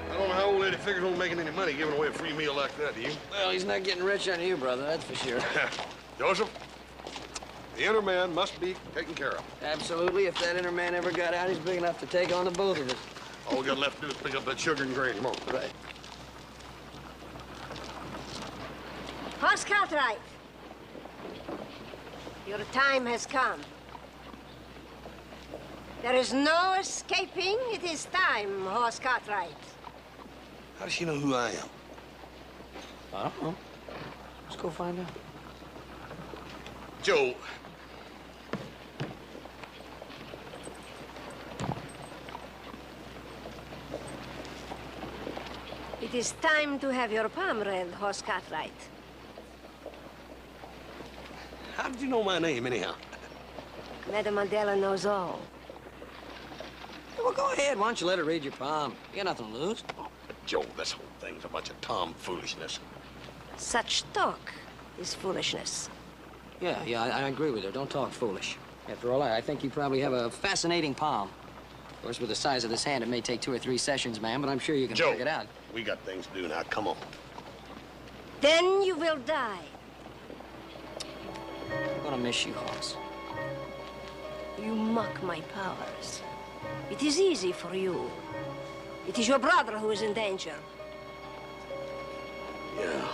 I don't know how old lady figures on making any money giving away a free meal like that, do you? Well, he's not getting rich on you, brother, that's for sure. Joseph, the inner man must be taken care of. Absolutely. If that inner man ever got out, he's big enough to take on the both of us. All we got left to do is pick up that sugar and grain. Come on. Right. Horse Cartwright, your time has come. There is no escaping. It is time, Horse Cartwright. How does she know who I am? I don't know. Let's go find out. Joe. It is time to have your palm read, Horse Cartwright. How did you know my name, anyhow? Madame Mandela knows all. Well, go ahead. Why don't you let her read your palm? You got nothing to lose. Oh, but Joe, this whole thing's a bunch of tomfoolishness. Such talk is foolishness. Yeah, I agree with her. Don't talk foolish. After all, I think you probably have a fascinating palm. Of course, with the size of this hand, it may take 2 or 3 sessions, ma'am, but I'm sure you can Joe, work it out. We got things to do now. Come on. Then you will die. I'm gonna miss you, Hoss. You mock my powers. It is easy for you. It is your brother who is in danger. Yeah.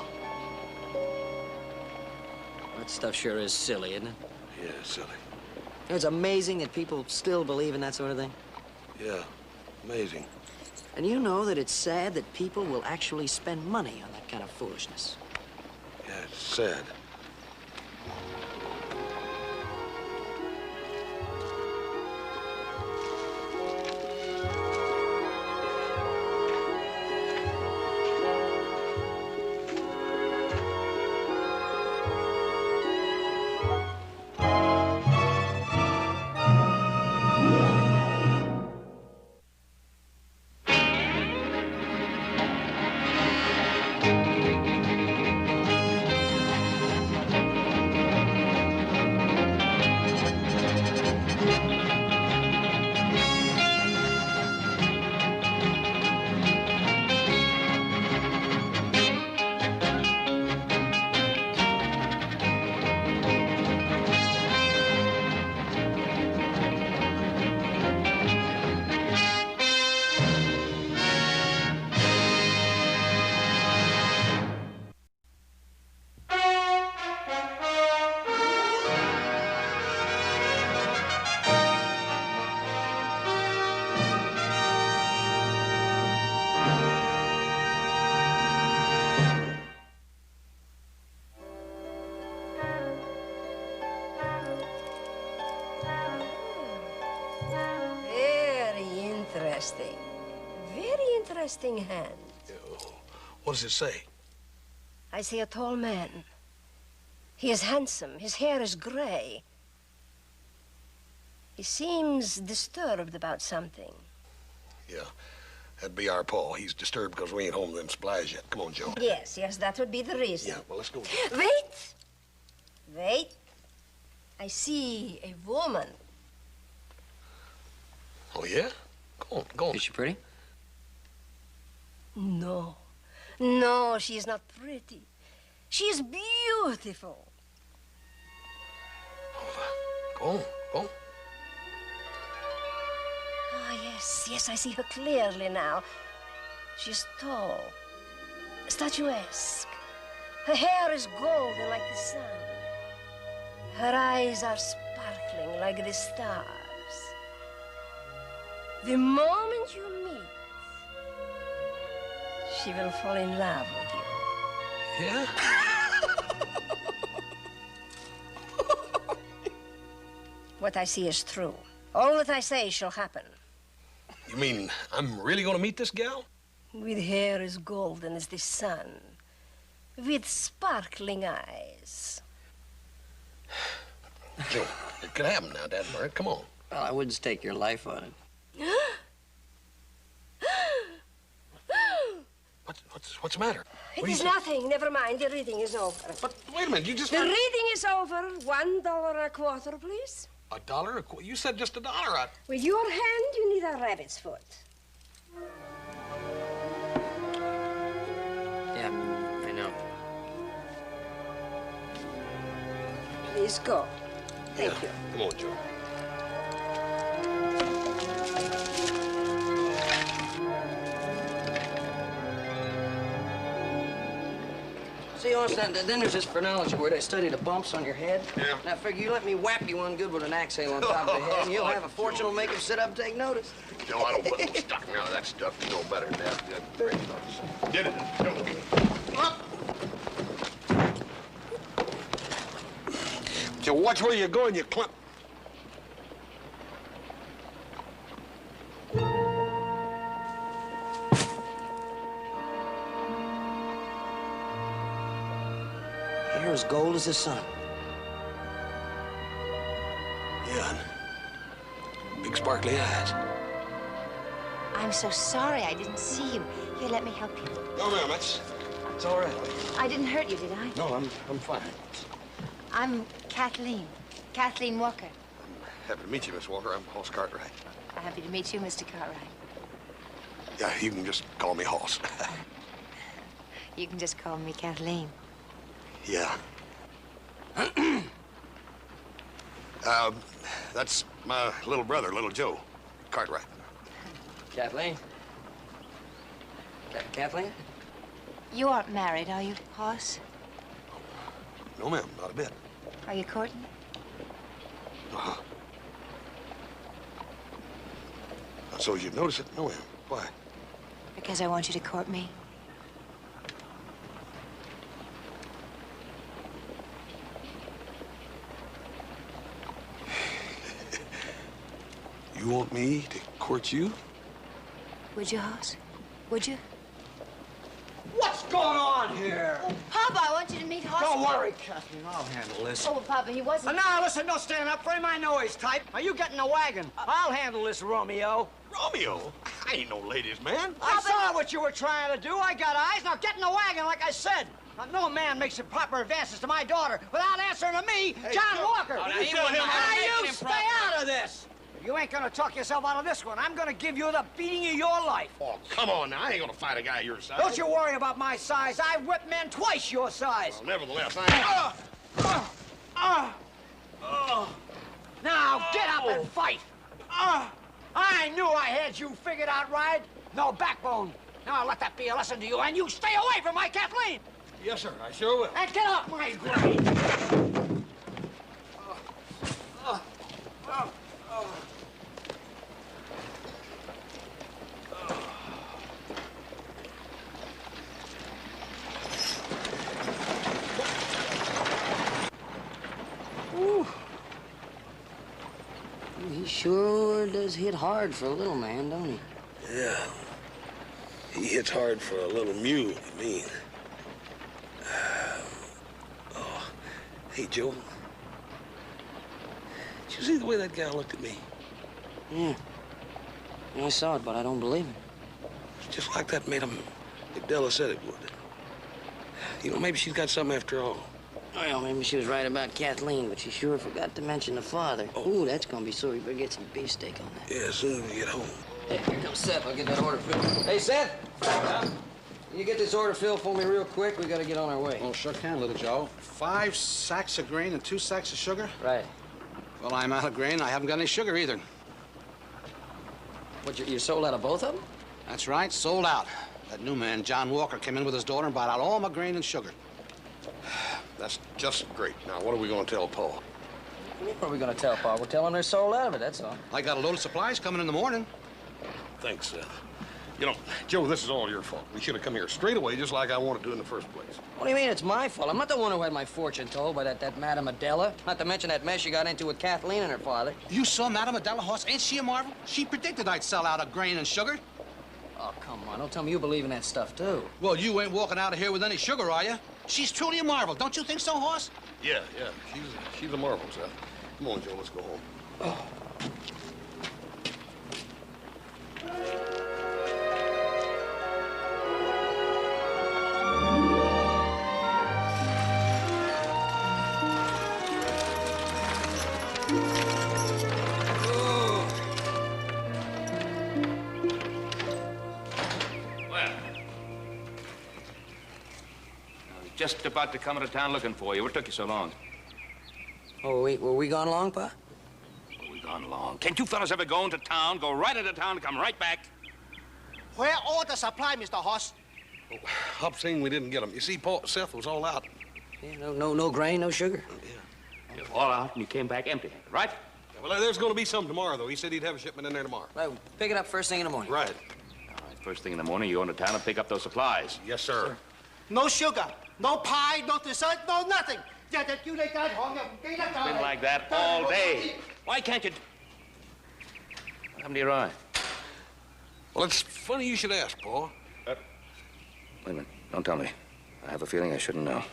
That stuff sure is silly, isn't it? Yeah, silly. It's amazing that people still believe in that sort of thing. Yeah, amazing. And you know that it's sad that people will actually spend money on that kind of foolishness. Yeah, it's sad. Very interesting hand. What does it say? I see a tall man. He is handsome. His hair is gray. He seems disturbed about something. Yeah, that'd be our Paul. He's disturbed because we ain't home to them supplies yet. Come on, Joe. Yes, that would be the reason. Yeah, well, let's go. Wait. I see a woman. Oh, yeah? Go on. Is she pretty? No, she is not pretty. She is beautiful. Go on. Ah, yes, I see her clearly now. She's tall, statuesque. Her hair is golden like the sun. Her eyes are sparkling like the stars. The moment you meet, she will fall in love with you. Yeah? What I see is true. All that I say shall happen. You mean I'm really gonna meet this gal? With hair as golden as the sun. With sparkling eyes. Joe, it could happen now, Dad Bird. Come on. Well, I wouldn't stake your life on it. What's the matter? It is nothing. Never mind. The reading is over. But wait a minute. You just... The reading is over. $1 a quarter, please. $1 a quarter? You said just $1. With your hand, you need a rabbit's foot. Please go. Thank you. Come on, Joe. See, Austin, then there's this phrenology word. I studied the bumps on your head. Yeah. And I figure you let me whap you one good with an axe handle on top of the head, and you'll have a fortune will make him sit up and take notice. Joe, I don't put no stocking out of that stuff. You know better than that. Get it. Joe, watch where you're going, you clump. Hair as gold as the sun. Yeah, and big sparkly eyes. I'm so sorry I didn't see you. Here, let me help you. No, ma'am, it's all right. I didn't hurt you, did I? No, I'm fine. I'm Kathleen. Kathleen Walker. Happy to meet you, Miss Walker. I'm Hoss Cartwright. Happy to meet you, Mr. Cartwright. Yeah, you can just call me Hoss. You can just call me Kathleen. Yeah. That's my little brother, little Joe Cartwright. Kathleen? Kathleen? You aren't married, are you, Hoss? No, ma'am, not a bit. Are you courting? Uh-huh. So you'd notice it? No, ma'am. Why? Because I want you to court me. You want me to court you? Would you, Hoss? Would you? What's going on here? Oh, Papa, I want you to meet Hoss. Don't worry, Kathleen. I'll handle this. Oh, well, Papa, he wasn't... Now, listen, don't stand up for him. I know his type. Now, you get in the wagon. I'll handle this, Romeo. Romeo? I ain't no ladies' man. I saw what you were trying to do. I got eyes. Now, get in the wagon, like I said. Now, no man makes proper advances to my daughter without answering to me, John Walker. now, you Now, wouldn't mind you making him stay proper. out of this. You ain't gonna talk yourself out of this one. I'm gonna give you the beating of your life. Oh, come on now. I ain't gonna fight a guy your size. Don't you worry about my size. I've whipped men twice your size. Well, nevertheless, I Now, get up and fight. I knew I had you figured out right. No backbone. Now, let that be a lesson to you, and you stay away from my Kathleen. Yes, sir. I sure will. And get off my grave. He sure does hit hard for a little man, don't he? Yeah. He hits hard for a little mule, I mean. Oh. Hey, Joe. Did you see the way that guy looked at me? Yeah. I saw it, but I don't believe it. Just like that made him, like Della said it would. You know, maybe she's got something after all. Well, maybe she was right about Kathleen, but she sure forgot to mention the father. Oh, ooh, that's gonna be sore. You better get some beefsteak on that. Yeah, as soon as we get home. Hey, here comes Seth. I'll get that order filled. Hey, Seth! Can you get this order filled for me real quick? We gotta get on our way. Oh, sure can, little Joe. 5 sacks of grain and 2 sacks of sugar? Right. Well, I'm out of grain. I haven't got any sugar either. What, you sold out of both of them? That's right, sold out. That new man, John Walker, came in with his daughter and bought out all my grain and sugar. That's just great. Now, what are we going to tell Paul? What are we gonna tell Pa? We'll tell him they're sold out of it, that's all. I got a load of supplies coming in the morning. Thanks, Seth. You know, Joe, this is all your fault. We should have come here straight away, just like I wanted to in the first place. What do you mean it's my fault? I'm not the one who had my fortune told by that Madame Adela. Not to mention that mess you got into with Kathleen and her father. You saw Madame Adela Hoss. Ain't she a marvel? She predicted I'd sell out of grain and sugar. Oh, come on. Don't tell me you believe in that stuff, too. Well, you ain't walking out of here with any sugar, are you? She's truly a marvel. Don't you think so, Hoss? Yeah. She's a marvel, Seth. Come on, Joe, let's go home. Oh. Just about to come into town looking for you. What took you so long? Oh, were we gone long, Pa? We gone long. Can't you fellas ever go into town, go right into town, and come right back? Where all the supply, Mr. Hoss? Oh, Hop seen we didn't get them. You see, Seth was all out. Yeah, no grain, no sugar. Yeah. You're all out and you came back empty-handed, right? Yeah, well, there's going to be some tomorrow, though. He said he'd have a shipment in there tomorrow. Right, we'll pick it up first thing in the morning. Right. All right, first thing in the morning, you go into town and pick up those supplies. Yes, sir. No sugar, no pie, no dessert, no nothing. It's been Been like that all day. Why can't you... What happened to your eye? Well, it's funny you should ask, Paul. Wait a minute. Don't tell me. I have a feeling I shouldn't know.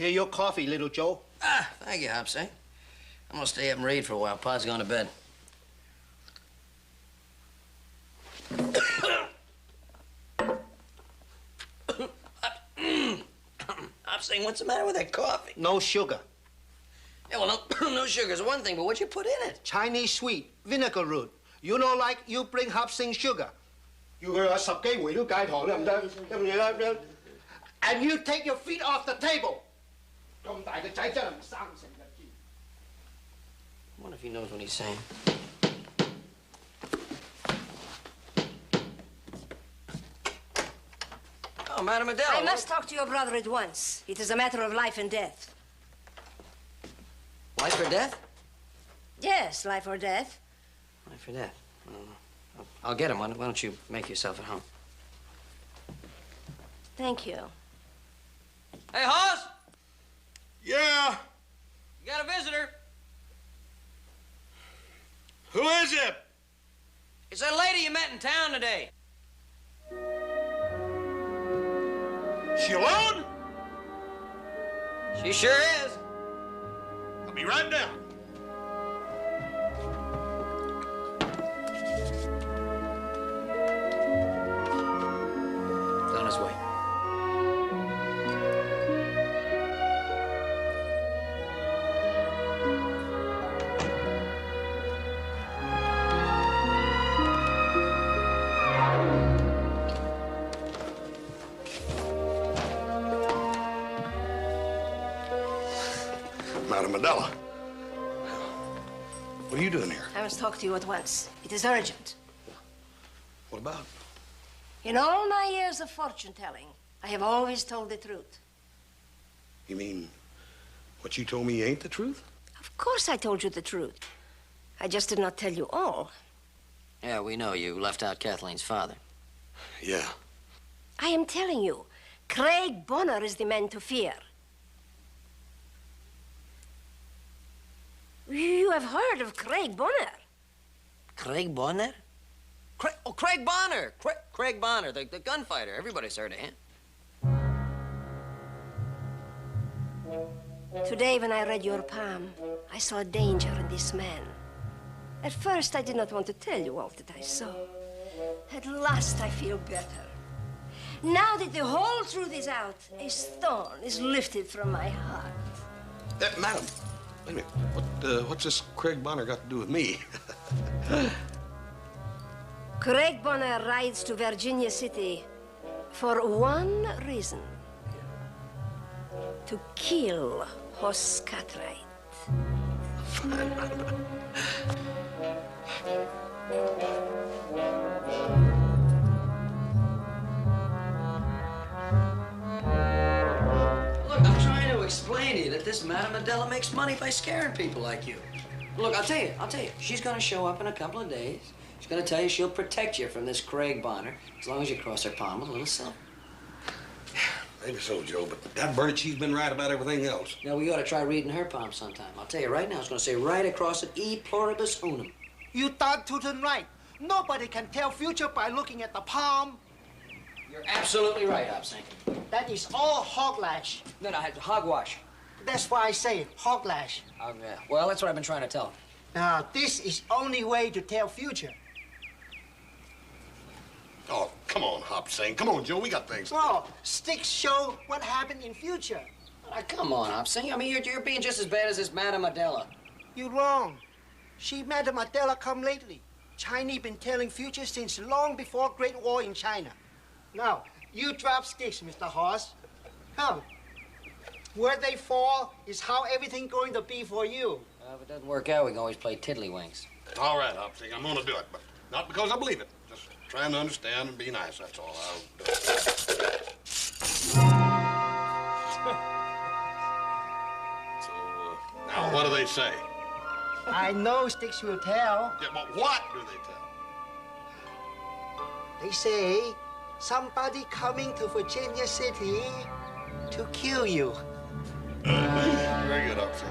Here, your coffee, little Joe. Ah, thank you, Hops, eh? I'm gonna stay up and read for a while. Pa's gone to bed. Hops, what's the matter with that coffee? No sugar. Yeah, well, no sugar's one thing, but what you put in it? Chinese sweet, vinegar root. You know, like you bring Hop Sing sugar. You go 10幾回都戒糖得唔得？得唔得？ And you take your feet off the table. 咁大個仔真係唔生性嘅。 I wonder if he knows what he's saying. Oh, Madame Adele. I must talk to your brother at once. It is a matter of life and death. Life or death? Yes, life or death. Life or death. I'll get him. Why don't you make yourself at home? Thank you. Hey, Hoss! Yeah. You got a visitor. Who is it? It's that lady you met in town today. She alone? She sure is. I'll be right down. He's on his way. Madame Adela. What are you doing here? I must talk to you at once. It is urgent. What about? In all my years of fortune-telling, I have always told the truth. You mean what you told me ain't the truth? Of course I told you the truth. I just did not tell you all. Yeah, we know you left out Kathleen's father. Yeah. I am telling you, Craig Bonner is the man to fear. You have heard of Craig Bonner? Craig Bonner? Craig Bonner! Craig Bonner, the gunfighter. Everybody's heard of him. Today, when I read your palm, I saw danger in this man. At first, I did not want to tell you all that I saw. At last, I feel better. Now that the whole truth is out, a stone is lifted from my heart. Madam, wait a minute. What's this Craig Bonner got to do with me? Craig Bonner rides to Virginia City for one reason. To kill Hoss Cartwright. Look, I'm trying to explain to you that this Madame Adela makes money by scaring people like you. Look, I'll tell you, she's gonna show up in a couple of days. She's gonna tell you she'll protect you from this Craig Bonner as long as you cross her palm with a little silver. Maybe so, Joe, but that Bernard, she's been right about everything else. Now, we ought to try reading her palm sometime. I'll tell you right now, it's gonna say right across it, E pluribus unum. You darn tootin' right. Nobody can tell future by looking at the palm. You're absolutely right, Hobson. That is all hoglash. No, hogwash. That's why I say hoglash. Oh, yeah. Well, that's what I've been trying to tell him. Now, this is only way to tell future. Oh, come on, Hobson. Come on, Joe, we got things. No, sticks show what happened in future. Come on, Hobson. I mean, you're being just as bad as this Madame Adela. You're wrong. She, Madame Adela, come lately. Chinese been telling future since long before Great War in China. Now, you drop sticks, Mr. Hoss. Come. Where they fall is how everything going to be for you. If it doesn't work out, we can always play tiddlywinks. All right, Hobson, I'm gonna do it, but not because I believe it. Just trying to understand and be nice, that's all. I'll do it. So, now what do they say? I know sticks will tell. Yeah, but what do they tell? They say somebody coming to Virginia City to kill you. Very good, Hobson.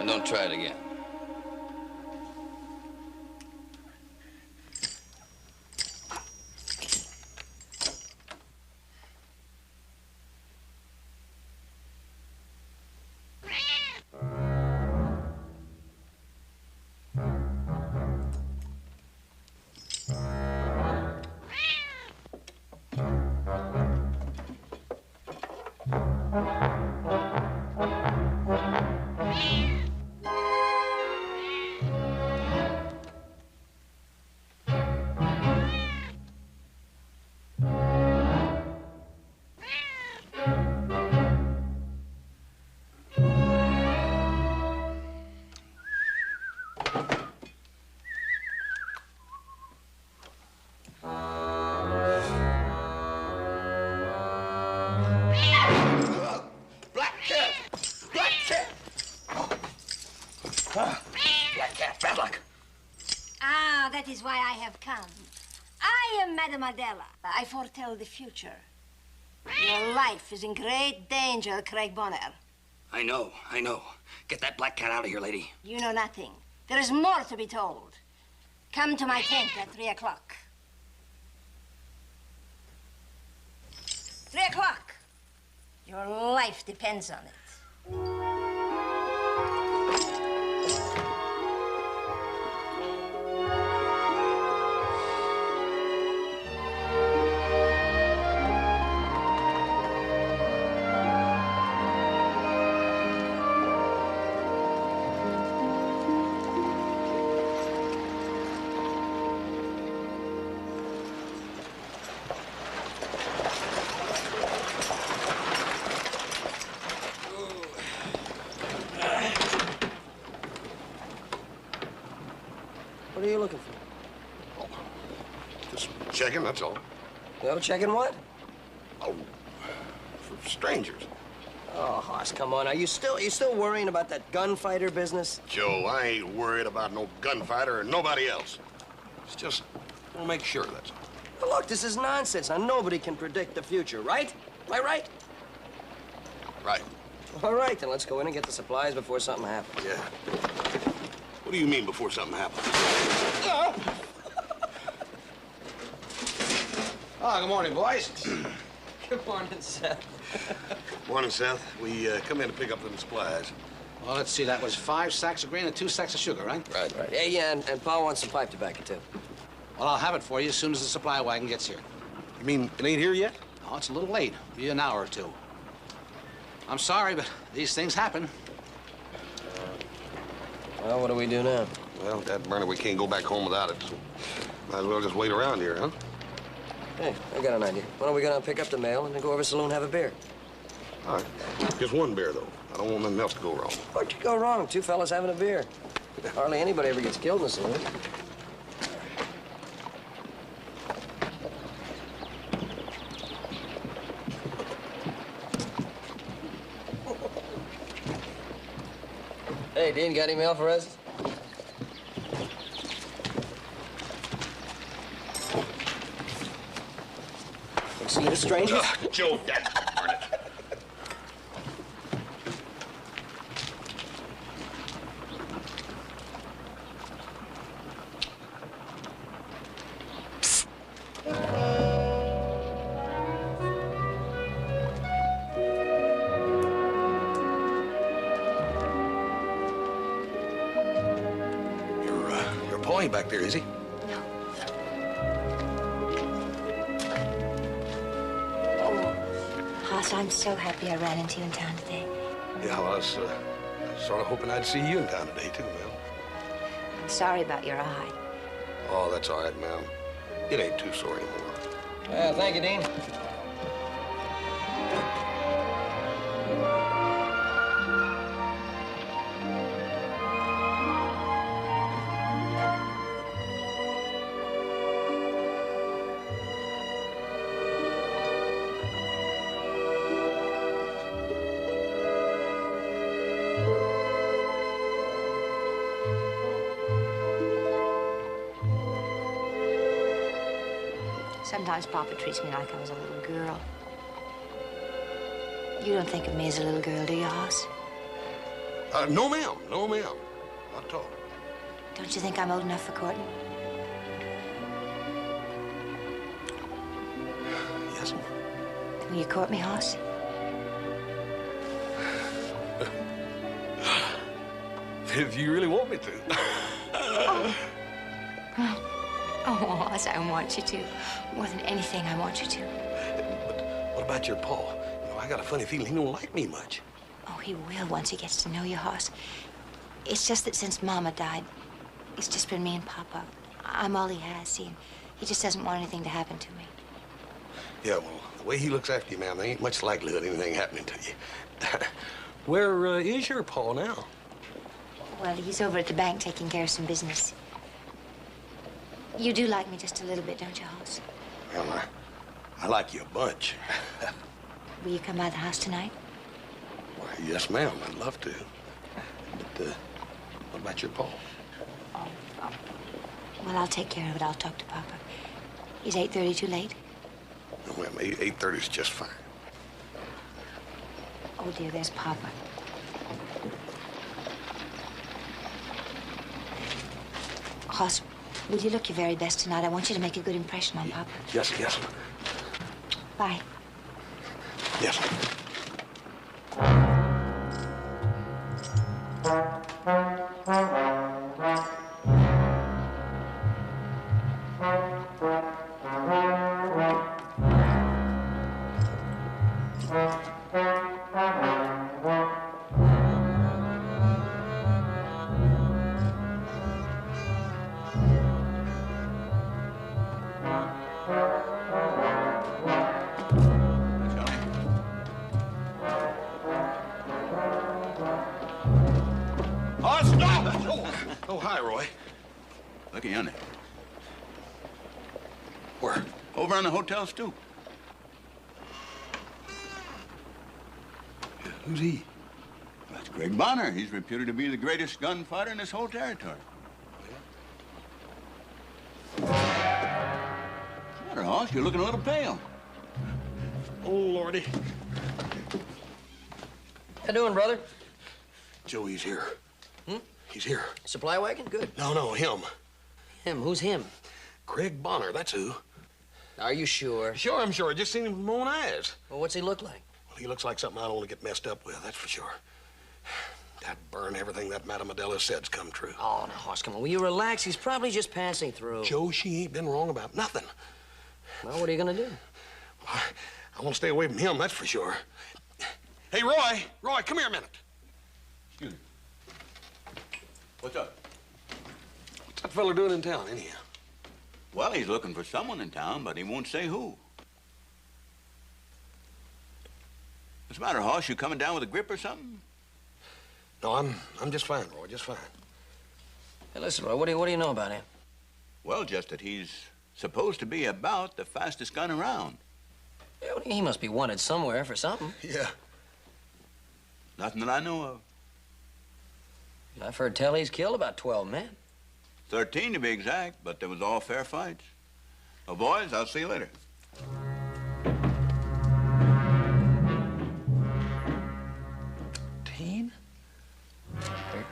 And don't try it again. That is why I have come. I am Madame Adela. I foretell the future. Your life is in great danger, Craig Bonner. I know. Get that black cat out of here, lady. You know nothing. There is more to be told. Come to my tent at 3 o'clock. 3 o'clock. Your life depends on it. What are you looking for? Oh, just checking, that's all. Well, checking what? Oh, for strangers. Oh, Hoss, come on. Are you still worrying about that gunfighter business? Joe, I ain't worried about no gunfighter or nobody else. It's just, we'll make sure, that's all. Well, look, this is nonsense. Now, nobody can predict the future, right? Am I right? Right. All right, then let's go in and get the supplies before something happens. Yeah. What do you mean before something happens? Oh, good morning, boys. Good morning, Seth. Morning, Seth. We come in to pick up them supplies. Well, let's see. That was 5 sacks of grain and 2 sacks of sugar, right? Right. Hey, yeah, and Pa wants some pipe tobacco, too. Well, I'll have it for you as soon as the supply wagon gets here. You mean it ain't here yet? Oh, it's a little late. Be an hour or two. I'm sorry, but these things happen. Well, what do we do now? Well, Dad Burner, we can't go back home without it, so might as well just wait around here, huh? Hey, I got an idea. Why don't we go down and pick up the mail and then go over to the saloon and have a beer? All right. Just one beer, though. I don't want nothing else to go wrong. What could go wrong? Two fellas having a beer. Hardly anybody ever gets killed in the saloon. Hey, Dean, got any mail for us? See the strangers? Joe, Dad, darn it. Your Pa ain't back there, is he? Hoss, I'm so happy I ran into you in town today. Yeah, well, I was sort of hoping I'd see you in town today, too, ma'am. I'm sorry about your eye. Oh, that's all right, ma'am. It ain't too sore anymore. Yeah, thank you, Dean. Sometimes Papa treats me like I was a little girl. You don't think of me as a little girl, do you, Hoss? No, ma'am. No, ma'am. Not at all. Don't you think I'm old enough for courting? Yes, ma'am. Will you court me, Hoss? If you really want me to. Oh, Hoss, I want you to. More than anything, I want you to. But what about your Pa? You know, I got a funny feeling he don't like me much. Oh, he will once he gets to know you, Hoss. It's just that since Mama died, it's just been me and Papa. I'm all he has, see. He just doesn't want anything to happen to me. Yeah, well, the way he looks after you, ma'am, there ain't much likelihood of anything happening to you. Where is your Pa now? Well, he's over at the bank taking care of some business. You do like me just a little bit, don't you, Hoss? Well, I like you a bunch. Will you come by the house tonight? Why, yes, ma'am, I'd love to. But, what about your Pa? Well, I'll take care of it. I'll talk to Papa. Is 8:30 too late? No, ma'am, 8:30 is just fine. Oh, dear, there's Papa. Hoss, will you look your very best tonight? I want you to make a good impression on Papa. Yes, yes. Bye. Yes. Oh, hi, Roy. Looky yonder. Where? Over on the hotel stoop. Who's he? That's Greg Bonner. He's reputed to be the greatest gunfighter in this whole territory. What's the matter, Hoss? You're looking a little pale. Oh, Lordy. How doing, brother? Joey's here. Hmm? He's here. Supply wagon? Good. No, him. Him? Who's him? Craig Bonner, that's who. Are you sure? Sure, I'm sure. I just seen him with my own eyes. Well, what's he look like? Well, he looks like something I don't want to get messed up with, that's for sure. That burn, everything that Madame Adela said's come true. Oh, now, Hoss, come on. Will you relax? He's probably just passing through. Joe, she ain't been wrong about nothing. Well, what are you gonna do? I want to stay away from him, that's for sure. Hey, Roy! Roy, come here a minute. Excuse me. What's up? What's that fella doing in town, anyhow? Well, he's looking for someone in town, but he won't say who. What's the matter, Hoss? You coming down with a grip or something? No, I'm just fine, Roy, just fine. Hey, listen, Roy, what do you know about him? Well, just that he's supposed to be about the fastest gun around. Yeah, well, he must be wanted somewhere for something. Yeah. Nothing that I know of. I've heard tell he's killed about 12 men. 13 to be exact, but they was all fair fights. Well, boys, I'll see you later.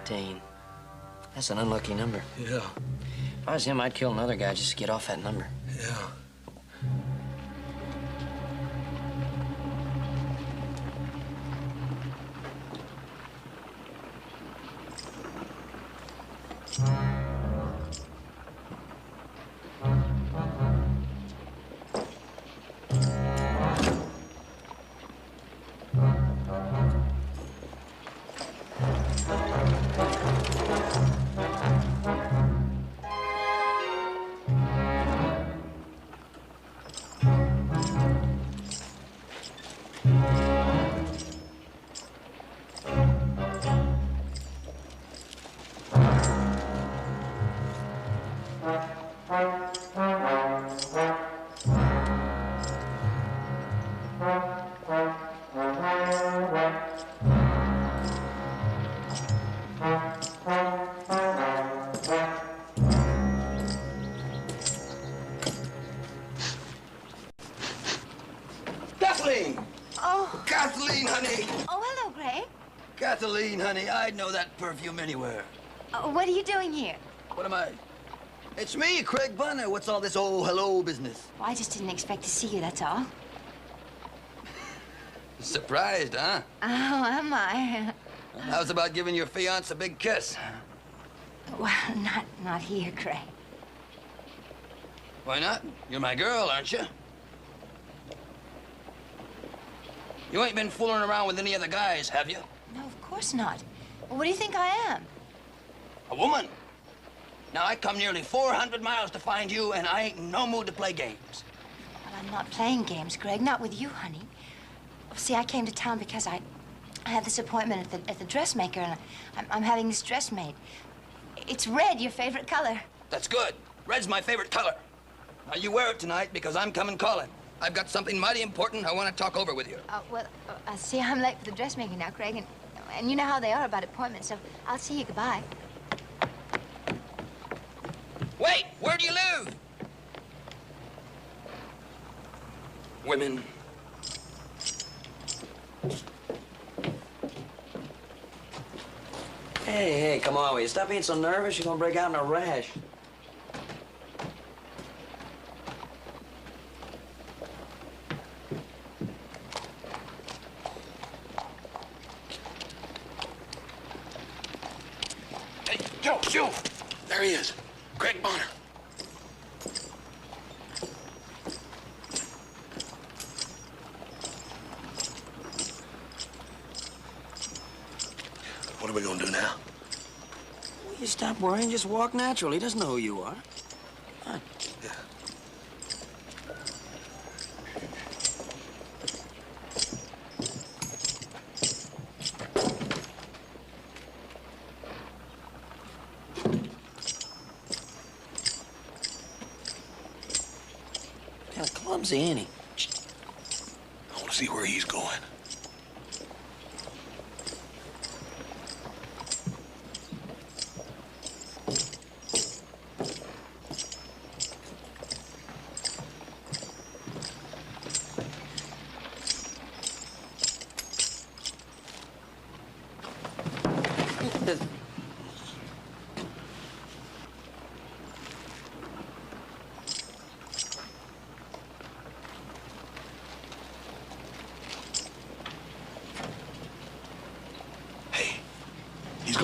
13. That's an unlucky number. Yeah. If I was him, I'd kill another guy just to get off that number. Yeah. Kathleen! Oh. Kathleen, honey! Oh, hello, Greg. Kathleen, honey, I'd know that perfume anywhere. What are you doing here? What am I? It's me, Craig Bonner. What's all this oh, hello business? Well, I just didn't expect to see you, that's all. Surprised, huh? Oh, am I? How's about giving your fiance a big kiss? Well, not here, Craig. Why not? You're my girl, aren't you? You ain't been fooling around with any other guys, have you? No, of course not. Well, what do you think I am? A woman? Now, I come nearly 400 miles to find you, and I ain't in no mood to play games. Well, I'm not playing games, Greg. Not with you, honey. See, I came to town because I had this appointment at the dressmaker, and I'm having this dress made. It's red, your favorite color. That's good. Red's my favorite color. Now, you wear it tonight because I'm coming calling. I've got something mighty important I want to talk over with you. See, I'm late for the dressmaking now, Craig, and you know how they are about appointments, so I'll see you. Goodbye. Wait! Where do you live? Women. Hey, come on, will you stop being so nervous? You're gonna break out in a rash. Hey, Joe! There he is. Craig Bonner. What are we gonna do now? Will you stop worrying? Just walk natural. He doesn't know who you are. Come on. Yeah. Kind of clumsy, ain't he? I want to see where he's going.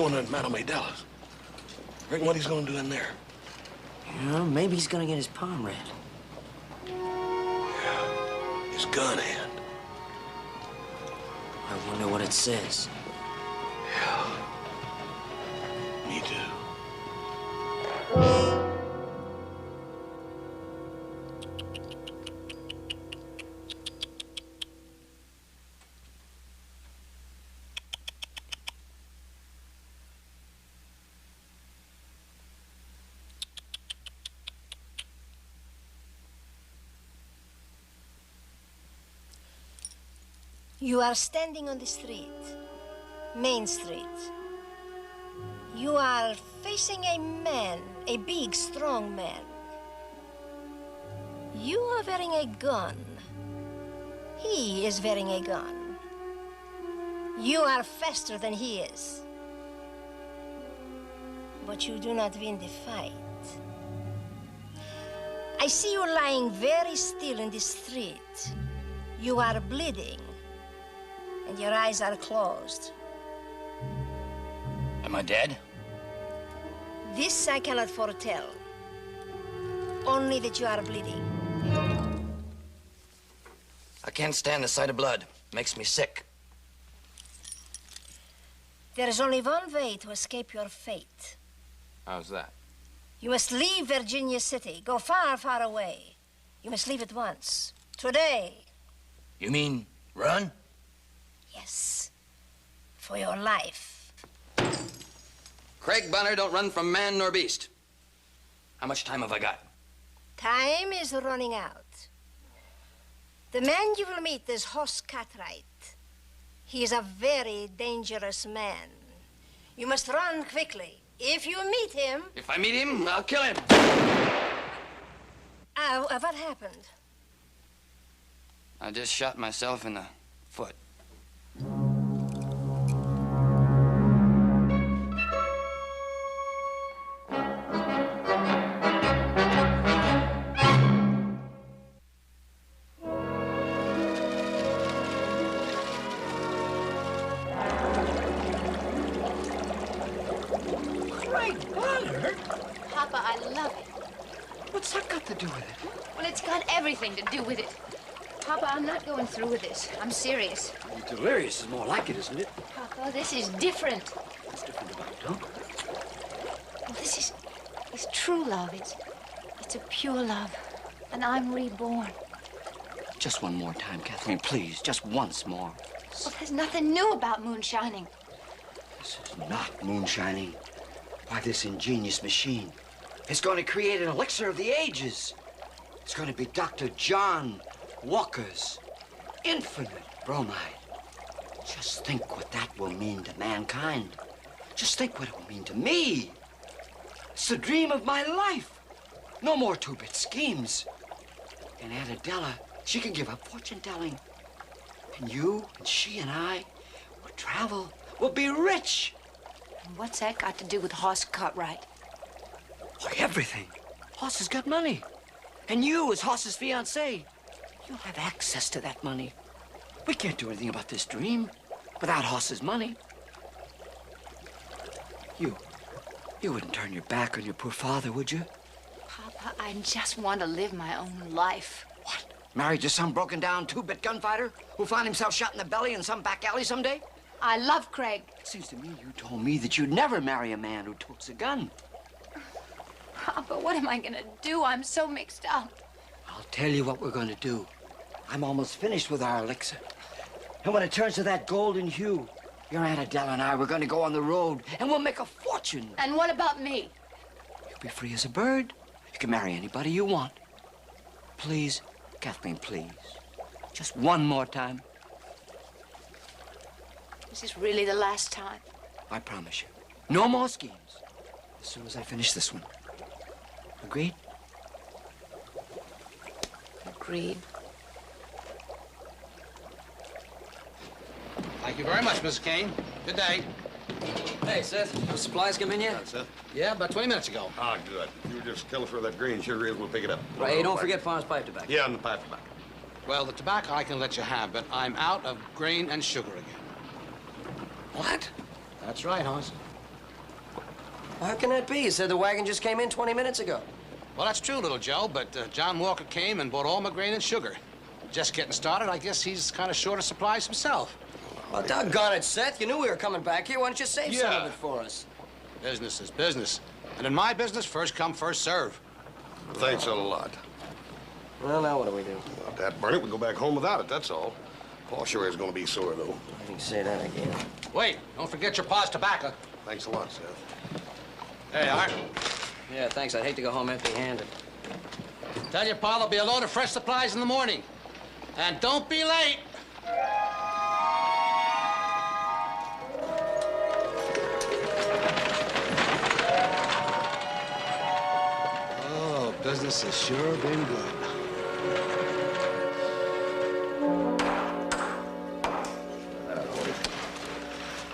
going to Madame Adela's. Reckon what he's gonna do in there? You know, maybe he's gonna get his palm read. Yeah, his gun hand. I wonder what it says. Yeah, me too. You are standing on the street, Main Street. You are facing a man, a big, strong man. You are wearing a gun. He is wearing a gun. You are faster than he is. But you do not win the fight. I see you lying very still in the street. You are bleeding. And your eyes are closed. Am I dead? This I cannot foretell. Only that you are bleeding. I can't stand the sight of blood. Makes me sick. There is only one way to escape your fate. How's that? You must leave Virginia City. Go far, far away. You must leave at once. Today. You mean run? Yes. For your life. Craig Bonner don't run from man nor beast. How much time have I got? Time is running out. The man you will meet is Hoss Cartwright. He is a very dangerous man. You must run quickly. If you meet him... If I meet him, I'll kill him. What happened? I just shot myself in the foot. Papa, I love it. What's that got to do with it? Well, it's got everything to do with it. Papa, I'm not going through with this. I'm serious. Delirious is more like it, isn't it? Papa, this is different. What's different about it, huh? Well, this is true love. It's a pure love. And I'm reborn. Just one more time, Kathleen, please. Just once more. Well, there's nothing new about moonshining. This is not moonshining. Why, this ingenious machine is going to create an elixir of the ages. It's going to be Dr. John Walker's infinite bromide. Just think what that will mean to mankind. Just think what it will mean to me. It's the dream of my life. No more two-bit schemes. And Aunt Adela, she can give up fortune-telling. And you and she and I will travel. We'll be rich. And what's that got to do with Hoss Cartwright? Why, everything. Hoss has got money. And you, as Hoss's fiancée, you'll have access to that money. We can't do anything about this dream without Hoss's money. You wouldn't turn your back on your poor father, would you? Papa, I just want to live my own life. What? Married to some broken-down two-bit gunfighter who'll find himself shot in the belly in some back alley someday? I love Craig. It seems to me you told me that you'd never marry a man who totes a gun. Papa, what am I going to do? I'm so mixed up. I'll tell you what we're going to do. I'm almost finished with our elixir. And when it turns to that golden hue, your Aunt Adela and I, we're going to go on the road, and we'll make a fortune. And what about me? You'll be free as a bird. You can marry anybody you want. Please, Kathleen, please. Just one more time. This is really the last time. I promise you. No more schemes. As soon as I finish this one. Agreed? Agreed. Thank you very much, Mrs. Kane. Good day. Hey, Seth, those supplies come in yet? Right, Seth? Yeah, about 20 minutes ago. Ah, good. You were just tell us where that green sugar is, we'll pick it up. Right, hey, don't forget Farmer's pipe tobacco. Yeah, and the pipe tobacco. Well, the tobacco I can let you have, but I'm out of grain and sugar again. What? That's right, Hoss. How can that be? You said the wagon just came in 20 minutes ago. Well, that's true, little Joe, but John Walker came and bought all my grain and sugar. Just getting started, I guess he's kind of short of supplies himself. Well, doggone it, Seth. You knew we were coming back here. Why don't you save some of it for us? Business is business. And in my business, first come, first serve. Thanks a lot. Well, now what do we do? Not that burn it. We go back home without it, that's all. Paul sure is going to be sore, though. I can say that again. Wait, don't forget your pa's tobacco. Thanks a lot, Seth. There you are. Yeah, thanks. I'd hate to go home empty-handed. Tell your pa there'll be a load of fresh supplies in the morning. And don't be late. Oh, business has sure been good.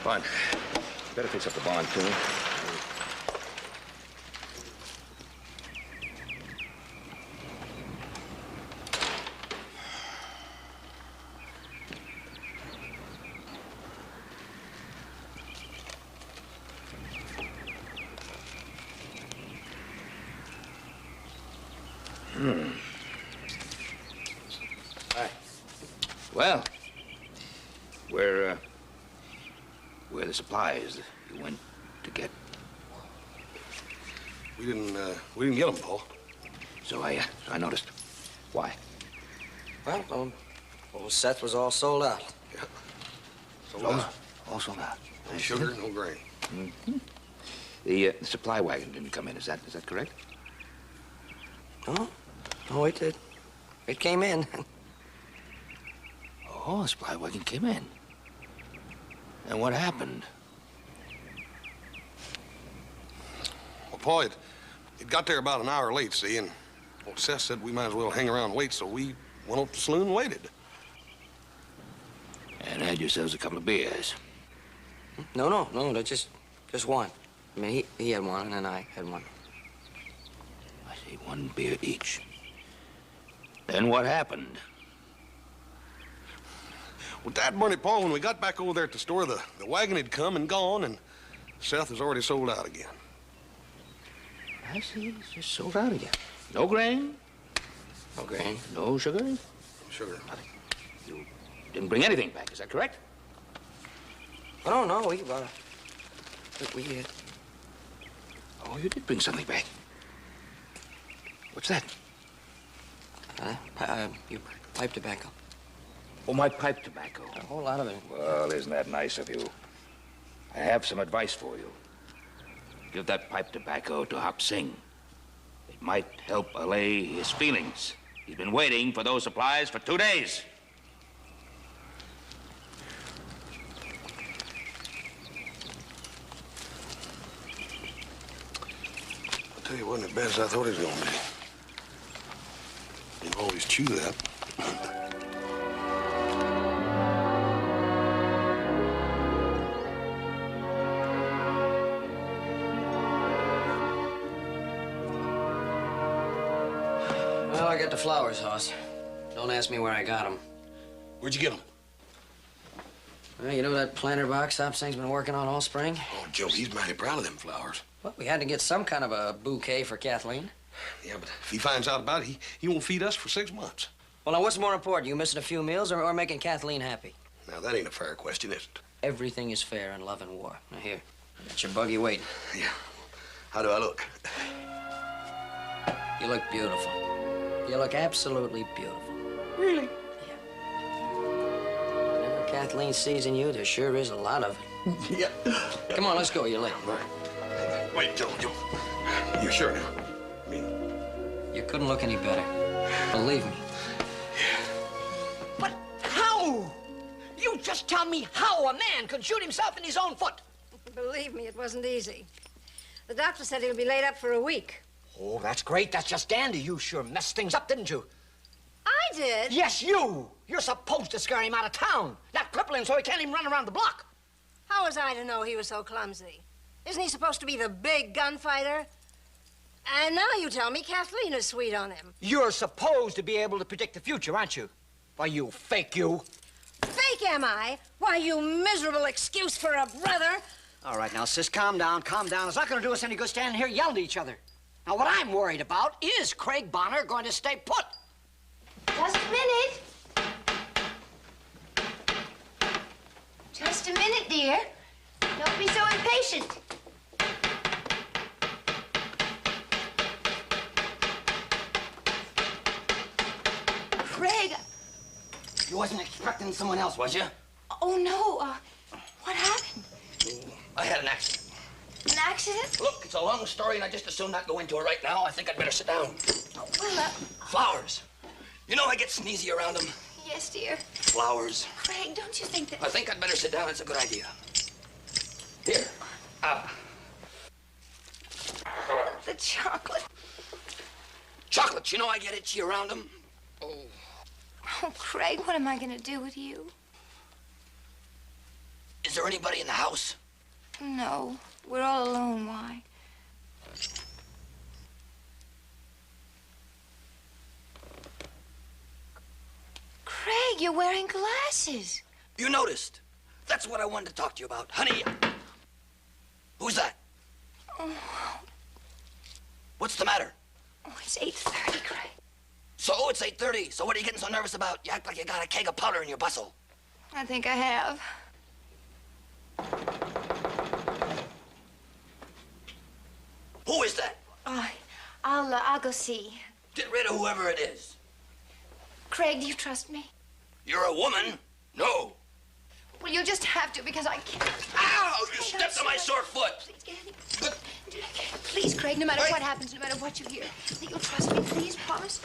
Fine. Better fix up the barn, too. Hi. Well, where are the supplies that you went to get? We didn't get them, Paul. So I noticed. Why? Well, Seth was all sold out. Yeah. Sold out? All sold out. No sugar, no grain. Mm-hmm. The supply wagon didn't come in, is that correct? Oh, it did. It came in. Oh, the supply wagon came in. And what happened? Well, Paul, it got there about an hour late, see, and well, Seth said we might as well hang around and wait, so we went up to the saloon and waited. And had yourselves a couple of beers. No, just one. I mean, he had one, and then I had one. I see, one beer each. Then what happened? Well, Dad, Bernie, Paul, when we got back over there at the store, the wagon had come and gone, and Seth was already sold out again. I see, it's just sold out again. No grain? No grain. No sugar? No sugar. Nothing. You didn't bring anything back, is that correct? Oh, no, we did. Oh, you did bring something back. What's that? Your pipe tobacco. Oh, my pipe tobacco. A whole lot of it. Well, isn't that nice of you? I have some advice for you. Give that pipe tobacco to Hop Sing. It might help allay his feelings. He's been waiting for those supplies for 2 days. I'll tell you, it wasn't as bad as I thought it was going to be. You can always chew that. Well, I got the flowers, Hoss. Don't ask me where I got them. Where'd you get them? Well, you know that planter box Hop Sing's been working on all spring? Oh, Joe, he's mighty proud of them flowers. Well, we had to get some kind of a bouquet for Kathleen. Yeah, but if he finds out about it, he won't feed us for 6 months. Well, now, what's more important, you missing a few meals or making Kathleen happy? Now, that ain't a fair question, is it? Everything is fair in love and war. Now, here, got your buggy waiting. Yeah. How do I look? You look beautiful. You look absolutely beautiful. Really? Yeah. Whenever Kathleen sees in you, there sure is a lot of it. Yeah. Come on, let's go. You're late. All right. Wait, Joe. You sure now? I mean... You couldn't look any better. Believe me. But how? You just tell me how a man could shoot himself in his own foot. Believe me, it wasn't easy. The doctor said he'll be laid up for a week. Oh, that's great. That's just dandy. You sure messed things up, didn't you? I did? Yes, you. You're supposed to scare him out of town. Not cripple him so he can't even run around the block. How was I to know he was so clumsy? Isn't he supposed to be the big gunfighter? And now you tell me Kathleen is sweet on him. You're supposed to be able to predict the future, aren't you? Why, you fake you. Fake, am I? Why, you miserable excuse for a brother. All right, now, sis, calm down, calm down. It's not going to do us any good standing here yelling at each other. Now, what I'm worried about is Craig Bonner going to stay put. Just a minute. Just a minute, dear. Don't be so impatient. Craig. You wasn't expecting someone else, was you? Oh, no. What happened? I had an accident. An accident? Look, it's a long story, and I just as soon not go into it right now. I think I'd better sit down. Oh, well, Flowers. You know I get sneezy around them. yes, dear. Flowers. Craig, don't you think that... I think I'd better sit down. It's a good idea. Here. The chocolate. Chocolate. You know I get itchy around them. Oh. Oh, Craig, what am I going to do with you? Is there anybody in the house? No, we're all alone. Why? Craig, you're wearing glasses. You noticed. That's what I wanted to talk to you about. Honey, who's that? Oh, What's the matter? it's 8:30, Craig. So, it's 8:30. So what are you getting so nervous about? You act like you got a keg of powder in your bustle. I think I have. Who is that? I'll go see. Get rid of whoever it is. Craig, do you trust me? You're a woman? No. Well, you'll just have to because I can't. Ow! You stepped on my sore foot. Please, get in. Please, Craig, no matter what happens, no matter what you hear, that you'll trust me. Please, promise.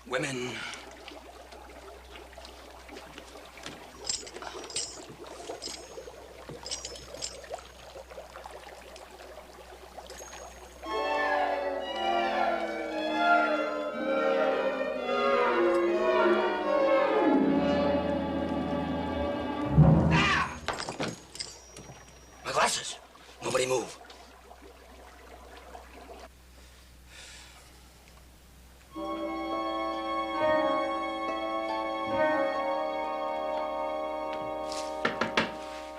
Women. Glasses. Nobody move.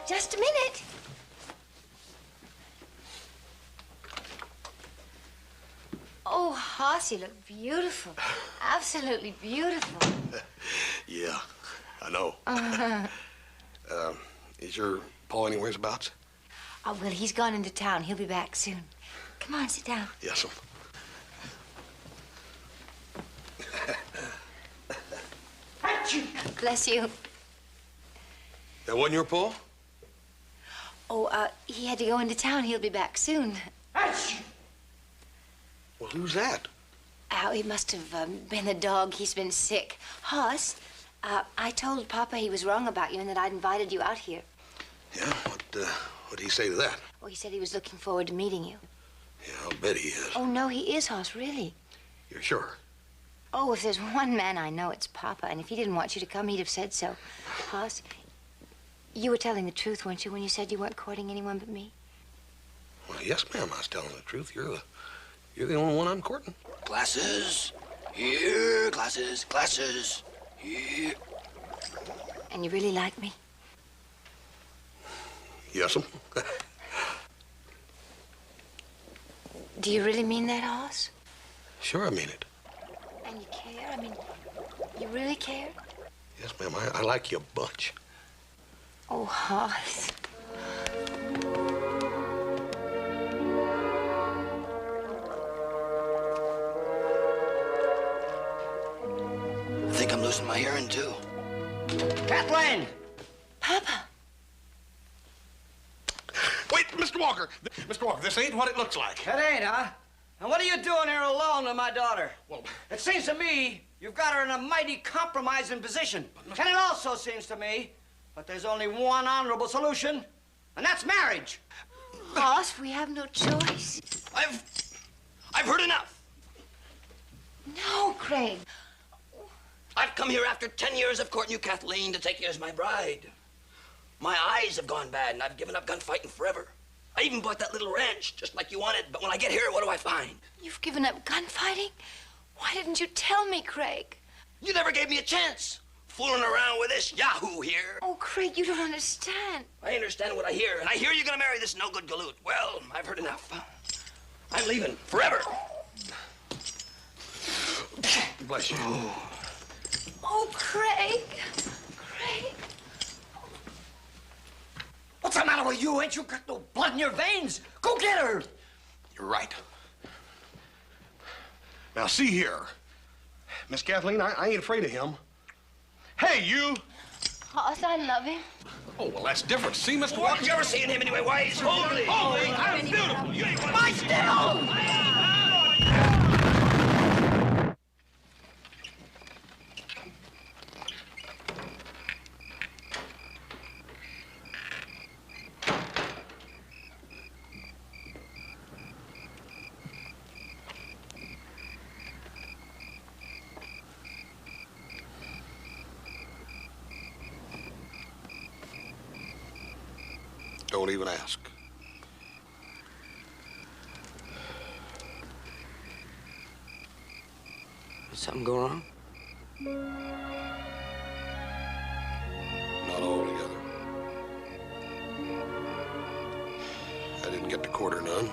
Just a minute. Oh, Hoss, you look beautiful. Absolutely beautiful. Yeah, I know. Is your Paul anywheres abouts? Oh, well, he's gone into town. He'll be back soon. Come on, sit down. Yes, sir. Bless you. That wasn't your Paul? Oh, he had to go into town. He'll be back soon. Well, who's that? Oh, it must have been the dog. He's been sick. Hoss, I told Papa he was wrong about you and that I'd invited you out here. Yeah, what did he say to that? Oh, he said he was looking forward to meeting you. Yeah, I'll bet he is. Oh, no, he is, Hoss, really. You're sure? Oh, if there's one man I know, it's Papa. And if he didn't want you to come, he'd have said so. Hoss, you were telling the truth, weren't you, when you said you weren't courting anyone but me? Well, yes, ma'am, I was telling the truth. You're the only one I'm courting. Glasses. Here. Glasses. Glasses. Here. And you really like me? Yes'm. Do you really mean that, Hoss? Sure, I mean it. And you care? I mean, you really care? Yes, ma'am, I like you a bunch. Oh, Hoss. I think I'm losing my hearing, too. Kathleen! Papa! Wait, Mr. Walker! Mr. Walker, this ain't what it looks like. It ain't, huh? And what are you doing here alone with my daughter? Well, it seems to me you've got her in a mighty compromising position. And it also seems to me that there's only one honorable solution, and that's marriage. Hoss, we have no choice. I've heard enough. No, Craig. I've come here after 10 years of courting you, Kathleen, to take you as my bride. My eyes have gone bad, and I've given up gunfighting forever. I even bought that little ranch, just like you wanted, but when I get here, what do I find? You've given up gunfighting? Why didn't you tell me, Craig? You never gave me a chance. fooling around with this yahoo here. Oh, Craig, you don't understand. I understand what I hear, and I hear you're gonna marry this no-good galoot. Well, I've heard enough. I'm leaving forever. Bless you. Oh, Craig. Craig. What's the matter with you? Ain't you got no blood in your veins? Go get her. You're right. Now, see here. Miss Kathleen, I ain't afraid of him. Hey, you! Hoss, I love him. Oh, well, that's different. See, Mr. What Walker? did you ever see in him anyway? Why, he's holy. Holy, I'm beautiful. You ain't Bye still! Don't even ask. Did something go wrong? Not altogether. I didn't get to court her none.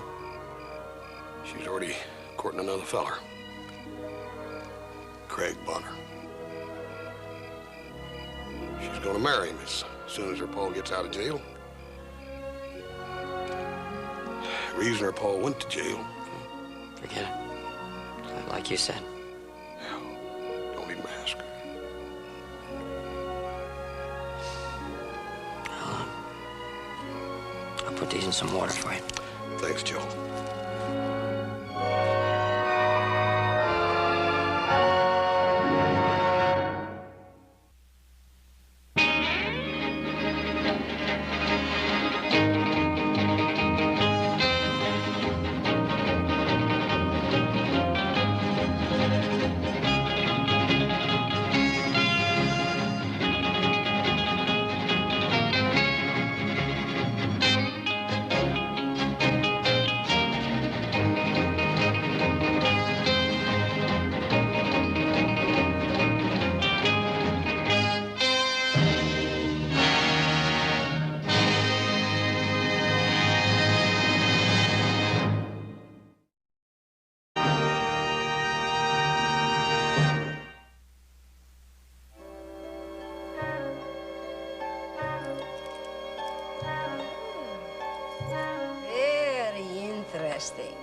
She's already courting another feller. Craig Bonner. She's gonna marry him as soon as her pa gets out of jail. Reason her pa went to jail. Forget it. Like you said. Don't even ask. I'll put these in some water for you. Thanks, Joe. Interesting.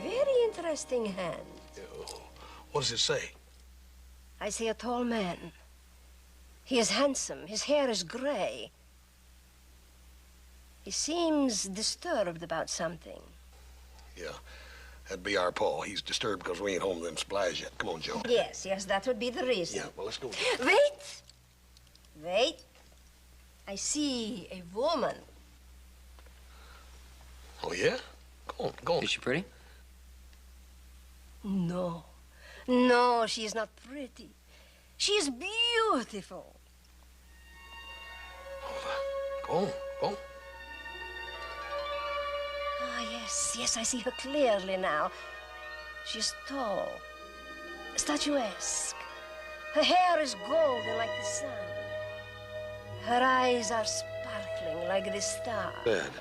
Very interesting hand. What does it say? I see a tall man. He is handsome. His hair is gray. He seems disturbed about something. Yeah, that'd be our pa. He's disturbed because we ain't home to them supplies yet. Come on, Joe. Yes, that would be the reason. Yeah, well, let's go. Wait! Wait. I see a woman. Oh, yeah? Go on, go on. Is she pretty? No. No, she is not pretty. She is beautiful. Go on, go on. Ah, yes, I see her clearly now. She's tall, statuesque. Her hair is golden like the sun. Her eyes are sparkling like the stars. Bad.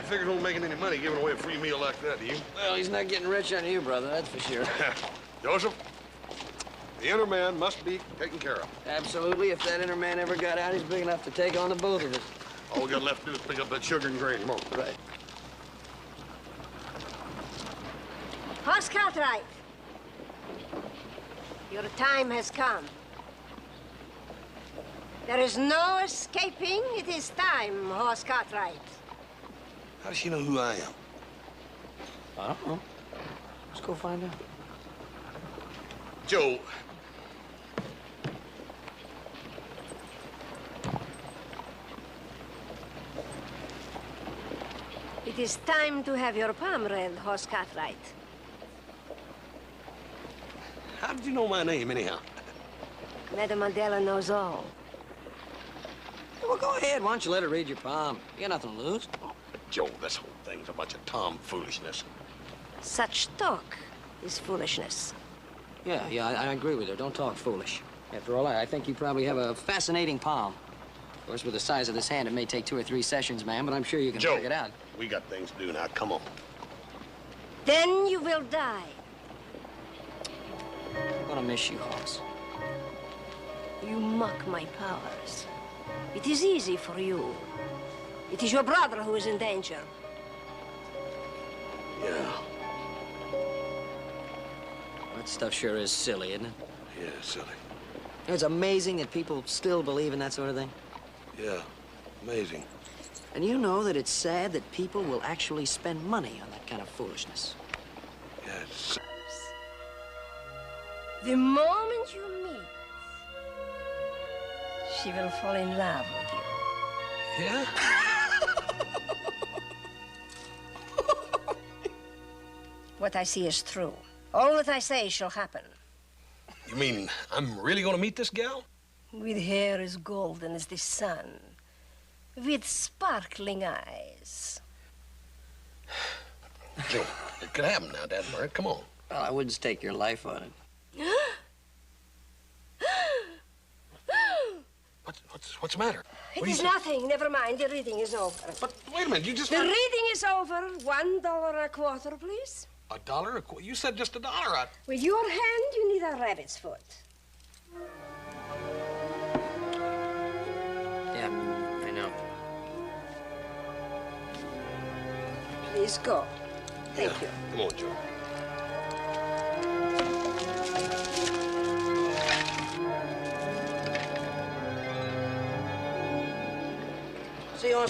figures won't making any money giving away a free meal like that, do you? Well, he's not getting rich on you, brother, that's for sure. Joseph, the inner man must be taken care of. Absolutely. If that inner man ever got out, he's big enough to take on the both of us. All we got left to do is pick up that sugar and grain. Come on. Right. Horse Cartwright, your time has come. There is no escaping. It is time, Horse Cartwright. How does she know who I am? I don't know. Let's go find out. Joe. It is time to have your palm read, Horse Cartwright. How did you know my name, anyhow? Madame Mandela knows all. Well, go ahead. Why don't you let her read your palm? You got nothing to lose. Joe, this whole thing's a bunch of tomfoolishness. Such talk is foolishness. Yeah, I agree with her. Don't talk foolish. After all, I think you probably have a fascinating palm. Of course, with the size of this hand, it may take 2 or 3 sessions, ma'am, but I'm sure you can Joe, work it out. we got things to do now. Come on. Then you will die. I'm gonna miss you, Hoss. You mock my powers. It is easy for you. It is your brother who is in danger. Yeah. That stuff sure is silly, isn't it? Yeah, silly. It's amazing that people still believe in that sort of thing. Yeah, amazing. And you know that it's sad that people will actually spend money on that kind of foolishness. Yeah, it's... The moment you meet, she will fall in love with you. Yeah? What I see is true. All that I say shall happen. You mean I'm really gonna meet this gal? With hair as golden as the sun, with sparkling eyes. Joe, it could happen now, Dad Bird. Come on. Well, I wouldn't stake your life on it. What's the matter? It is nothing. Never mind. The reading is over. But wait a minute. You just... The reading is over. $1 a quarter, please. $1 a quarter? You said just $1. With your hand, you need a rabbit's foot. Yeah, I know. Please go. Thank you. Come on, Joe. See you on